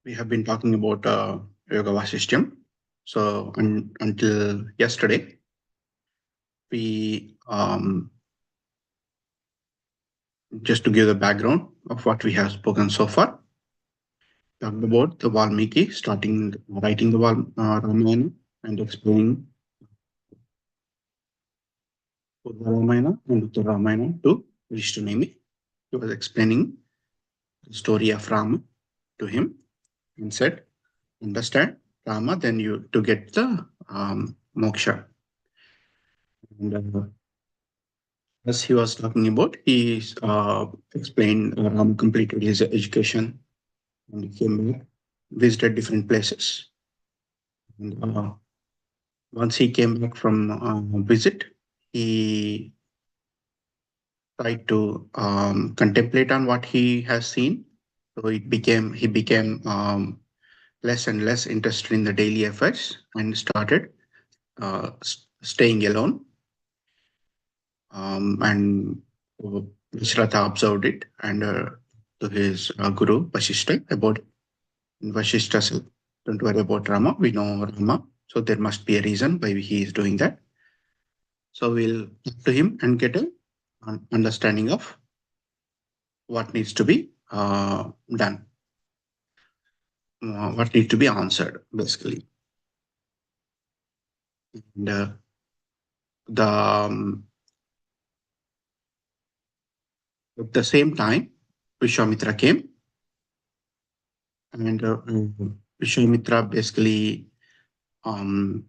we have been talking about Yoga Vasistham. So until yesterday, we just to give the background of what we have spoken so far, talked about the Valmiki starting writing the Ramayana and explaining Purva Ramayana and Uttara Ramayana to Vishnu. He was explaining the story of Rama to him and said, understand Rama, then you to get the moksha. And as he was talking about, he explained Ram completed his education and he came back, visited different places. And once he came back from visit, he tried to contemplate on what he has seen. So he became less and less interested in the daily affairs and started staying alone. And Vishratha observed it and to his guru Vasistha about it. And Vasistha said, "Don't worry about Rama. We know Rama, so there must be a reason why he is doing that. So we'll talk to him and get an understanding of what needs to be done, what needs to be answered, basically." And the at the same time, Vishwamitra came, and Vishwamitra basically um,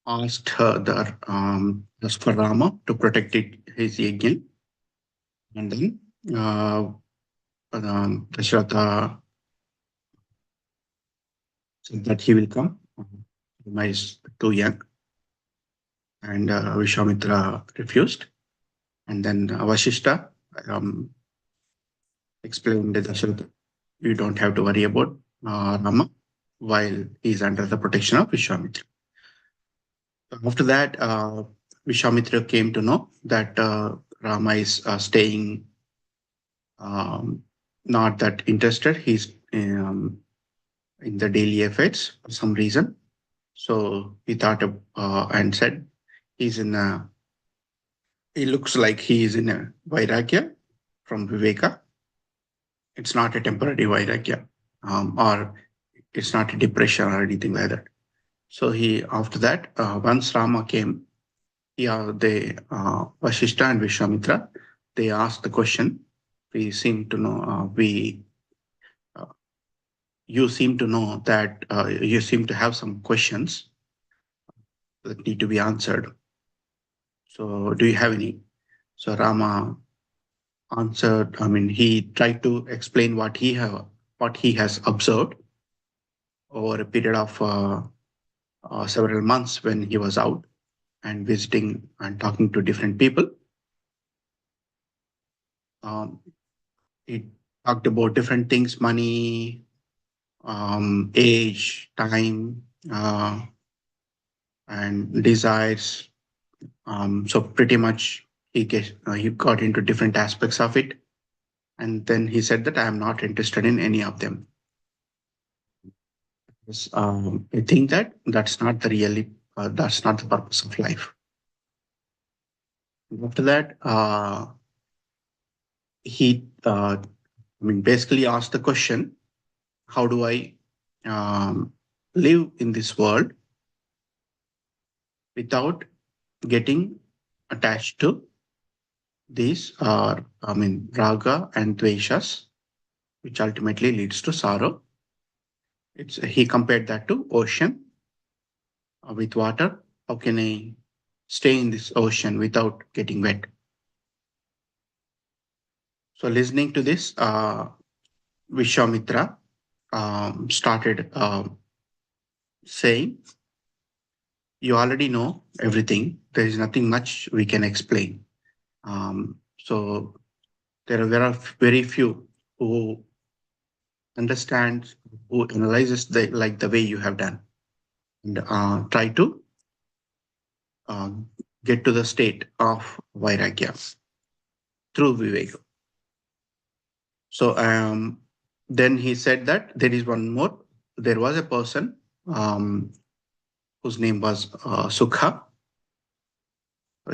asked asked for Rama to protect his yajna, and then Dasharatha said that he will come. Rama is too young, and Vishwamitra refused. And then Vasishtha explained to Dasharatha, "You don't have to worry about Rama while he's under the protection of Vishwamitra." After that, Vishwamitra came to know that Rama is staying not that interested. He's in the daily affairs for some reason. So he thought and said, he's in a, he looks like he is in a Vairagya from Viveka. It's not a temporary Vairagya or it's not a depression or anything like that. So he, after that, once Rama came, Vasishtha and Vishwamitra, they asked the question. We seem to know, uh, you seem to know that you seem to have some questions that need to be answered. So do you have any? So Rama answered, I mean, he tried to explain what he has observed over a period of several months when he was out and visiting and talking to different people. He talked about different things, money, age, time, and desires. So pretty much he got into different aspects of it, and then he said that I am not interested in any of them. I think that that's not the purpose of life. After that, he I mean basically asked the question, how do I live in this world without getting attached to these I mean raga and dveshas, which ultimately leads to sorrow. He compared that to ocean with water. How can I stay in this ocean without getting wet? So listening to this, Vishwamitra started saying, "You already know everything. There is nothing much we can explain." So there are very few who understands, who analyzes the way you have done, and try to uh, get to the state of vairagya through viveka. So then he said that there is one more. There was a person whose name was Sukha.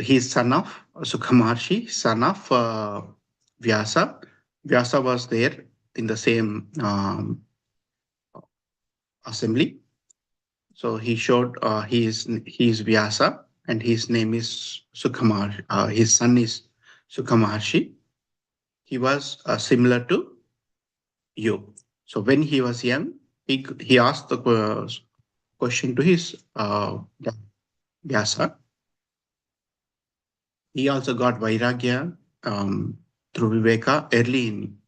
He is son of Sukha Maharshi, son of Vyasa. Vyasa was there in the same assembly. So he showed he is Vyasa and his name is Sukha. His son is Sukha Maharshi. He was similar to you. So when he was young, he asked the question to his Vyasa. He also got Vairagya through Viveka early in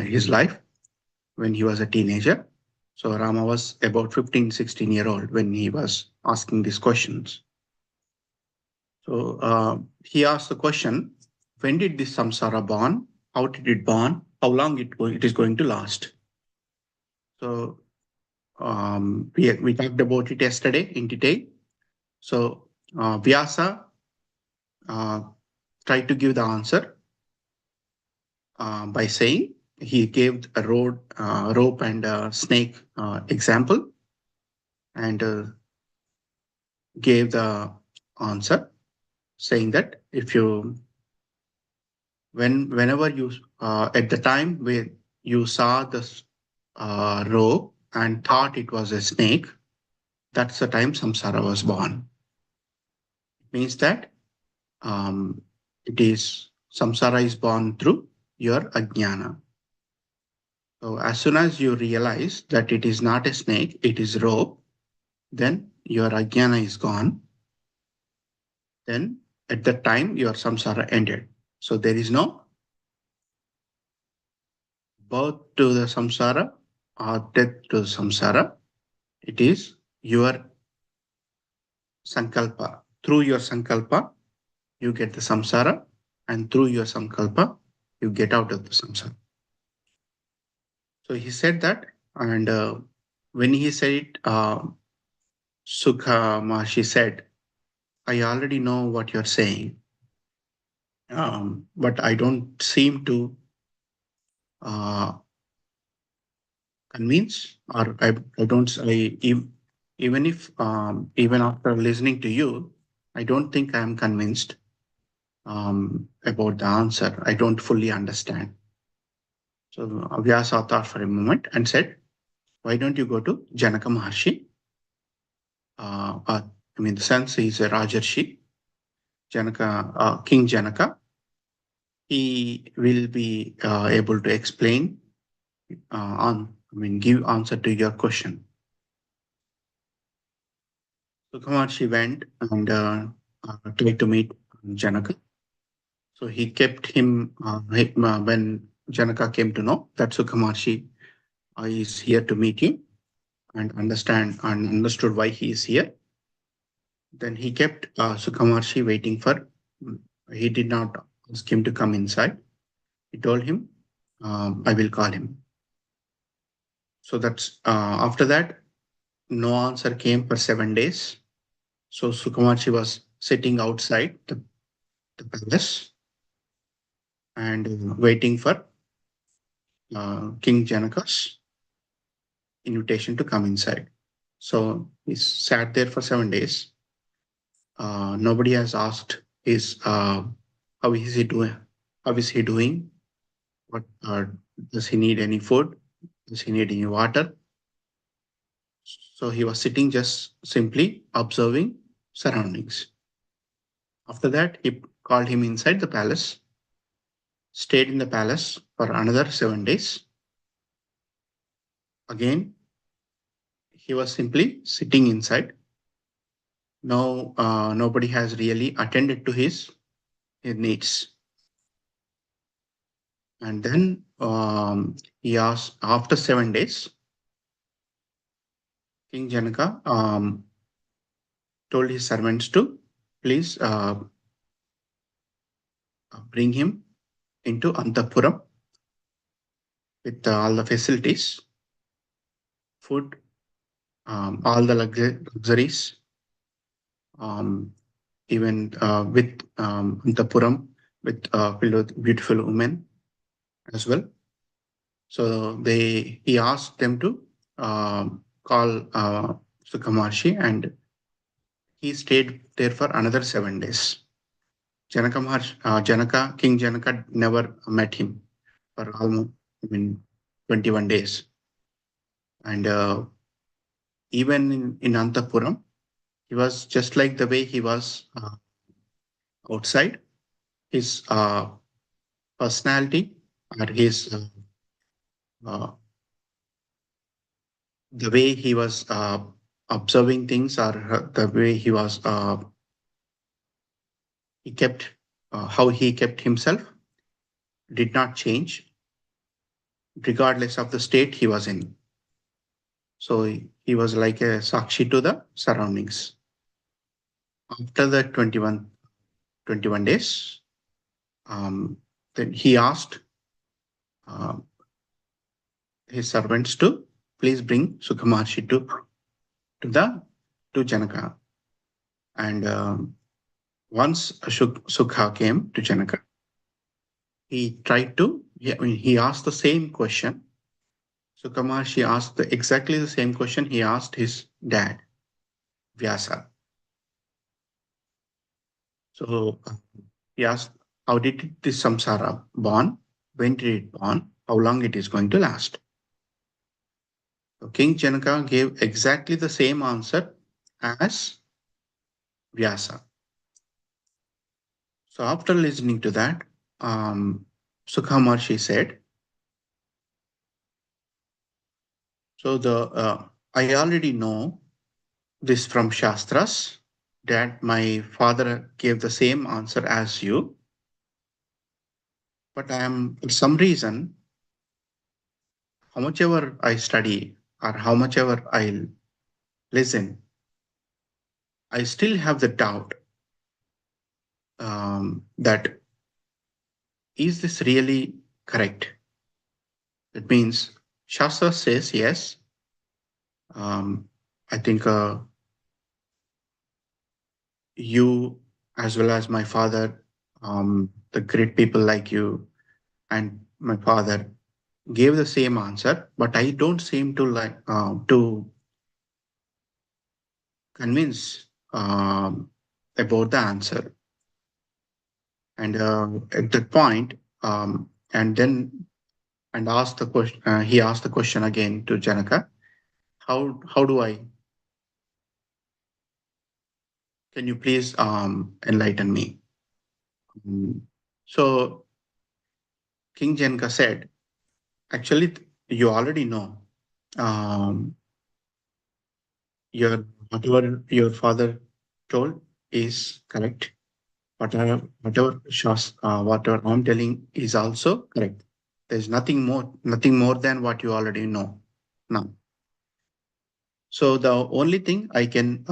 his life when he was a teenager. So Rama was about 15, 16 year old when he was asking these questions. So he asked the question, when did this samsara born? How did it born? How long it is going to last? So we talked about it yesterday in detail. So Vyasa tried to give the answer by saying he gave a rope and a snake example and gave the answer saying that if you whenever you at the time when you saw this rope and thought it was a snake, that's the time samsara was born. It means that um, it is samsara is born through your ajnana. So as soon as you realize that it is not a snake, it is rope, then your ajnana is gone. Then at that time your samsara ended. So there is no birth to the samsara or death to the samsara. It is your sankalpa. Through your sankalpa, you get the samsara, and through your sankalpa, you get out of the samsara. So he said that, and when he said it, Sukha Maharshi said, I already know what you're saying, but I don't seem to uh, convince, or I don't, even if, even after listening to you, I don't think I am convinced about the answer. I don't fully understand. So Vyasa thought for a moment and said, why don't you go to Janaka Maharshi? I mean, the sense he's a Rajarshi, Janaka, King Janaka. He will be able to explain give answer to your question. So Maharshi went and tried to meet Janaka. So he kept him when Janaka came to know that Sukha is here to meet you and understand and understood why he is here. Then he kept Sukha waiting for, he did not ask him to come inside. He told him, I will call him. So that's after that, no answer came for 7 days. So Sukha was sitting outside the palace and waiting for King Janaka's invitation to come inside. So he sat there for 7 days. Nobody has asked his how is he doing? How is he doing? What does he need any food? Does he need any water? So he was sitting just simply observing surroundings. After that, he called him inside the palace, stayed in the palace for another 7 days. Again, he was simply sitting inside. No, nobody has really attended to his needs. And then he asked, after 7 days, King Janaka told his servants to please bring him into Antapuram with all the facilities, food, all the luxuries, even with Antapuram with filled with beautiful women as well. So he asked them to call Sukhamarshi, and he stayed there for another 7 days. King Janaka never met him for almost, 21 days. And even in Antapuram, he was just like the way he was outside. His personality or his uh, the way he was observing things, or the way he kept how he kept himself did not change regardless of the state he was in. So he was like a sakshi to the surroundings. After the 21 days, then he asked uh, his servants to please bring Sukhamarshi to Janaka. And once Sukha came to Janaka, he tried to, he asked the same question. Sukhamarshi asked exactly the same question he asked his dad, Vyasa. So he asked, how did this samsara born? When did it born? How long it is going to last? So King Janaka gave exactly the same answer as Vyasa. So after listening to that, Sukhamarshi said, so I already know this from Shastras, that my father gave the same answer as you, but I am, for some reason, how much ever I study or how much ever I listen, I still have the doubt that is this really correct? That means Shastra says yes. I think you, as well as my father, the great people like you and my father, gave the same answer, but I don't seem to like to convince about the answer. And at that point, and then and asked the question. He asked the question again to Janaka. How do I? Can you please enlighten me? So King Janaka said, actually, you already know. Um, whatever your father told is correct. Whatever I'm telling is also correct. There's nothing more than what you already know now. So the only thing I can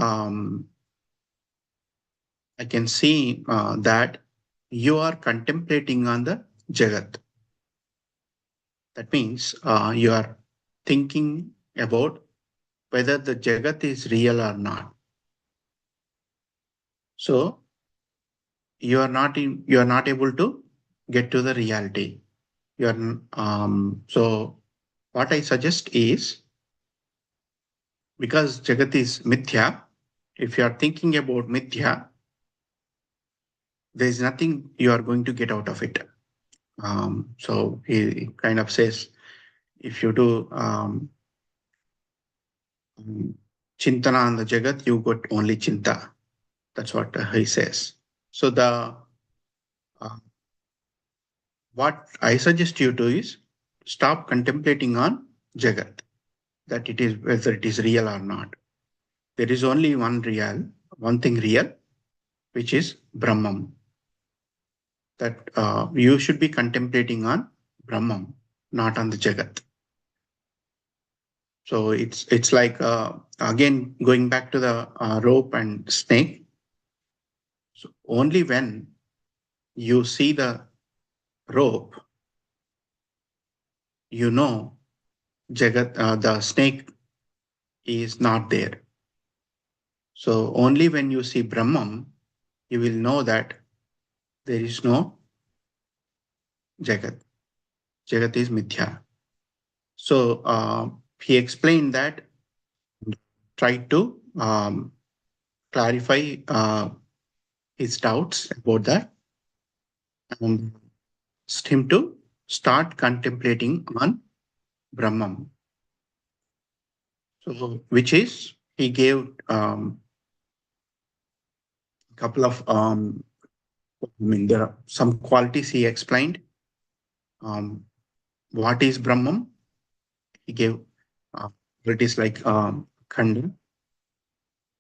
see that you are contemplating on the Jagat. That means you are thinking about whether the Jagat is real or not. So you are not able to get to the reality. You are so what I suggest is, because Jagat is mithya, if you are thinking about mithya, there is nothing you are going to get out of it. So he kind of says, if you do chintana on the Jagat, you got only chinta. That's what he says. So uh, what I suggest you to is stop contemplating on Jagat, that it is whether it is real or not. There is only one thing real, which is Brahman. That you should be contemplating on Brahman, not on the Jagat. So it's like again going back to the rope and snake. So only when you see the rope, you know Jagat, the snake is not there. So only when you see Brahman, you will know that there is no Jagat. Jagat is mithya. So he explained that, tried to clarify his doubts about that, and asked him to start contemplating on Brahman. So, which is, he gave a couple of, there are some qualities he explained. What is Brahman? He gave qualities like Khanda,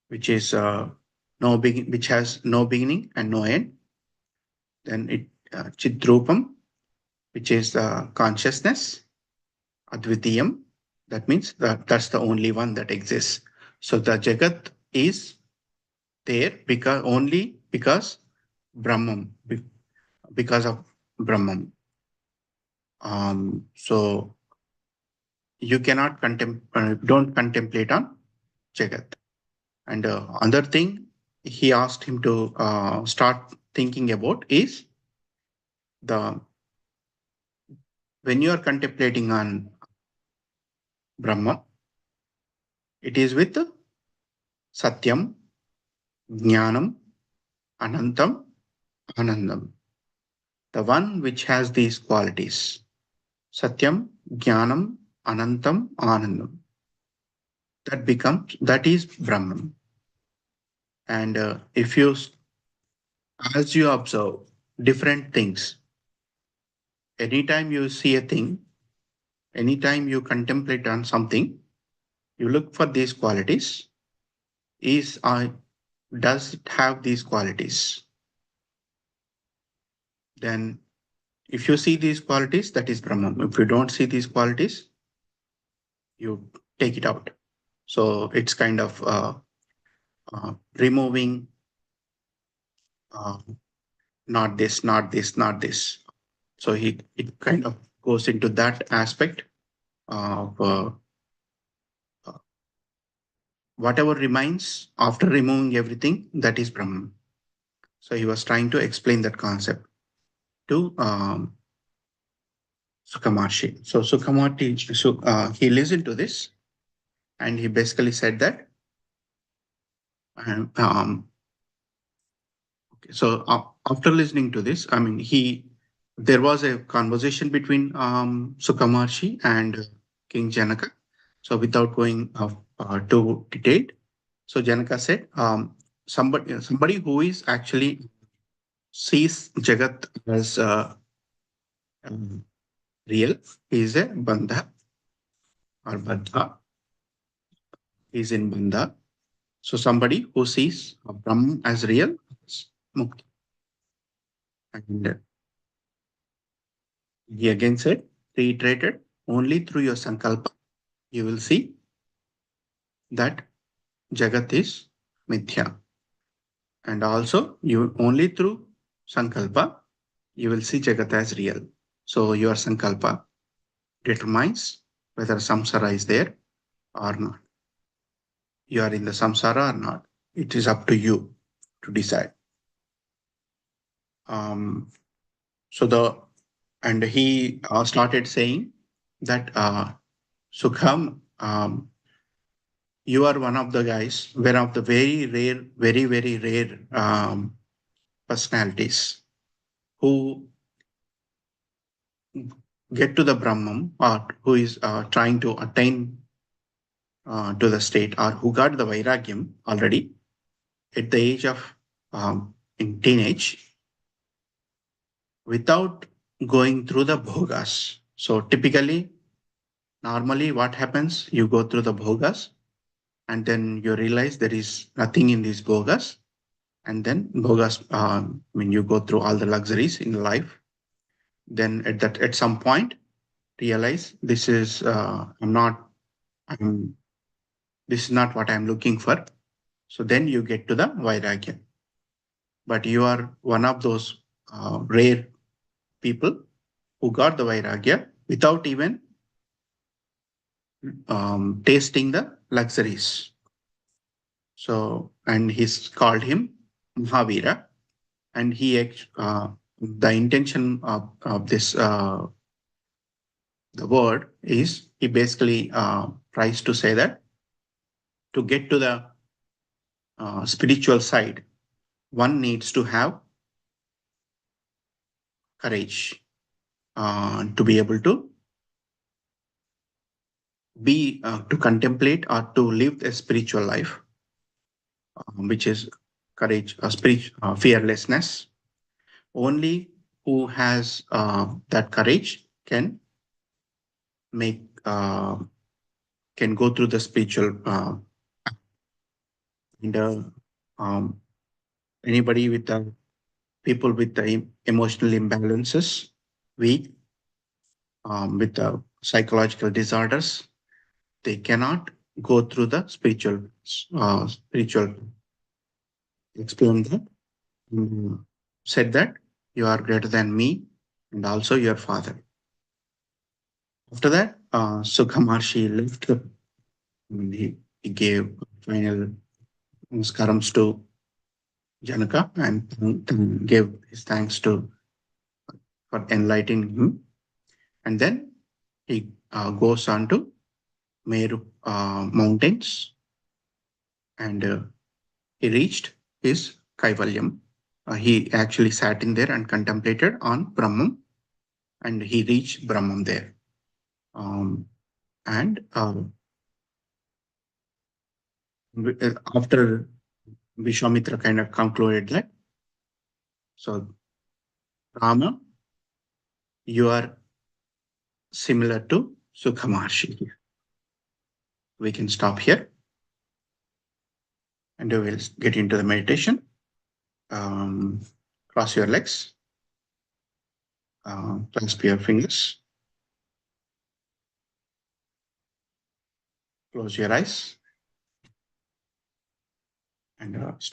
which is which has no beginning and no end. Then it Chidrupam, which is consciousness. Advitiyam, that means that's the only one that exists. So the Jagat is there because Brahman, because of Brahman. So you cannot don't contemplate on Jagat. And another thing he asked him to start thinking about is the when you are contemplating on Brahman, it is with Satyam, Jnanam, Anantam, Anandam. The one which has these qualities, Satyam, Jnanam, Anantam, Anandam. That is Brahman. And if you, as you observe different things, anytime you see a thing, anytime you contemplate on something, you look for these qualities. Does it have these qualities? Then if you see these qualities, that is Brahman. If you don't see these qualities, you take it out. So it's kind of removing not this, not this, not this. So it kind of goes into that aspect of whatever remains after removing everything, that is Brahman. So he was trying to explain that concept to Sukamarshi. So Sukamarshi, he listened to this, and he basically said that, okay, so after listening to this, I mean, there was a conversation between Sukamarshi and King Janaka. So without going too detailed, so Janaka said, somebody who is actually sees Jagat as um, real, he is a Bandha or Baddha, is in Bandha. So somebody who sees Brahman as real is Mukti. And he again said, reiterated, only through your Sankalpa you will see that Jagat is Mithya. And also, you only through Sankalpa you will see Jagat as real. So your Sankalpa determines whether samsara is there or not. You are in the samsara or not. It is up to you to decide. And he started saying that Sukham, you are one of the guys, one of the very rare, very, very rare personalities who get to the Brahman, or who is trying to attain to the state, or who got the Vairagyam already at the age of in teenage without going through the bhogas. So typically, normally what happens, you go through the bhogas and then you realize there is nothing in these bhogas. And then bhogas, when you go through all the luxuries in life, then at some point realize this is this is not what I'm looking for. So then you get to the Vairagya. But you are one of those rare people who got the Vairagya without even tasting the luxuries. So, and he's called him Mahavira, and the intention of this the word is, he basically tries to say that to get to the spiritual side, one needs to have courage to be able to be to contemplate or to live a spiritual life, which is courage, fearlessness. Only who has that courage make can go through the spiritual and anybody with the people with the emotional imbalances, weak, with the psychological disorders, they cannot go through the spiritual. Explain that. Said that you are greater than me and also your father. After that, Sukha Maharshi left. He gave final namaskars to Janaka and gave his thanks to for enlightening him. And then he goes on to Meru mountains and he reached his Kaivalyam. He actually sat in there and contemplated on Brahman and he reached Brahman there. And after Vishwamitra kind of concluded that, so Rama, you are similar to Sukha Maharshi. We can stop here and we will get into the meditation. Cross your legs, clasp your fingers, close your eyes, and